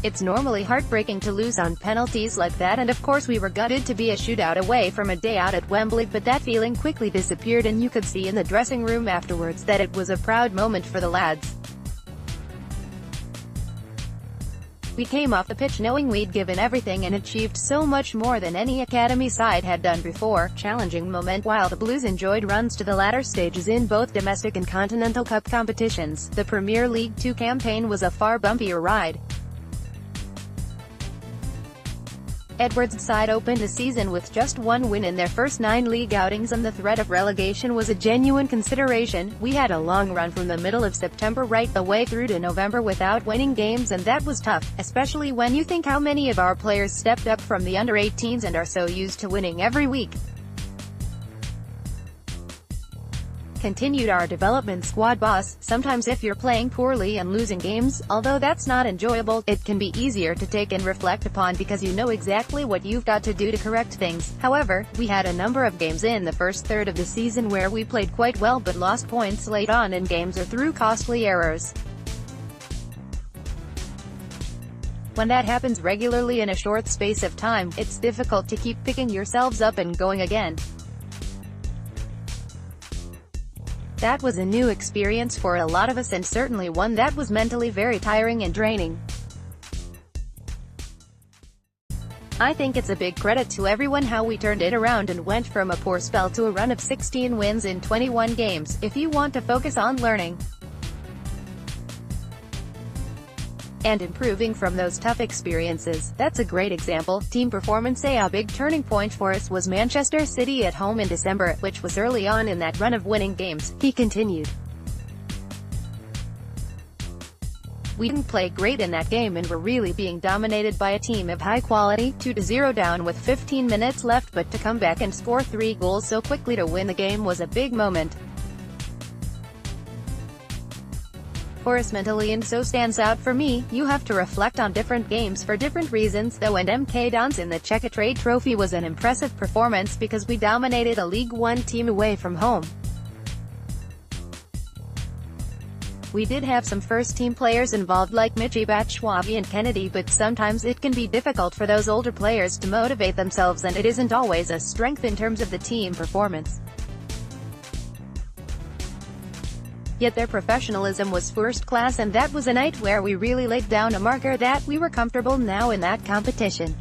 It's normally heartbreaking to lose on penalties like that, and of course we were gutted to be a shootout away from a day out at Wembley, but that feeling quickly disappeared and you could see in the dressing room afterwards that it was a proud moment for the lads. We came off the pitch knowing we'd given everything and achieved so much more than any academy side had done before, challenging momentWhile the Blues enjoyed runs to the latter stages in both domestic and continental cup competitions. The Premier League 2 campaign was a far bumpier ride. Edwards' side opened the season with just one win in their first 9 league outings, and the threat of relegation was a genuine consideration. We had a long run from the middle of September right the way through to November without winning games, and that was tough, especially when you think how many of our players stepped up from the under-18s and are so used to winning every week. Continued our development squad boss. Sometimes if you're playing poorly and losing games, although that's not enjoyable, it can be easier to take and reflect upon because you know exactly what you've got to do to correct things. However, we had a number of games in the first third of the season where we played quite well but lost points late on in games or through costly errors. When that happens regularly in a short space of time, it's difficult to keep picking yourselves up and going again. That was a new experience for a lot of us, and certainly one that was mentally very tiring and draining. I think it's a big credit to everyone how we turned it around and went from a poor spell to a run of 16 wins in 21 games. If you want to focus on learning and improving from those tough experiences, that's a great example. Team performance. A big turning point for us was Manchester City at home in December, which was early on in that run of winning games. He continued. We didn't play great in that game and were really being dominated by a team of high quality. 2-0 down with 15 minutes left, but to come back and score 3 goals so quickly to win the game was a big moment for us mentally, and so stands out for me. You have to reflect on different games for different reasons, though, and MK Dons in the Checkatrade Trophy was an impressive performance because we dominated a League One team away from home. We did have some first-team players involved like Michy Batshuayi and Kennedy, but sometimes it can be difficult for those older players to motivate themselves, and it isn't always a strength in terms of the team performance. Yet their professionalism was first class, and that was a night where we really laid down a marker that we were comfortable now in that competition.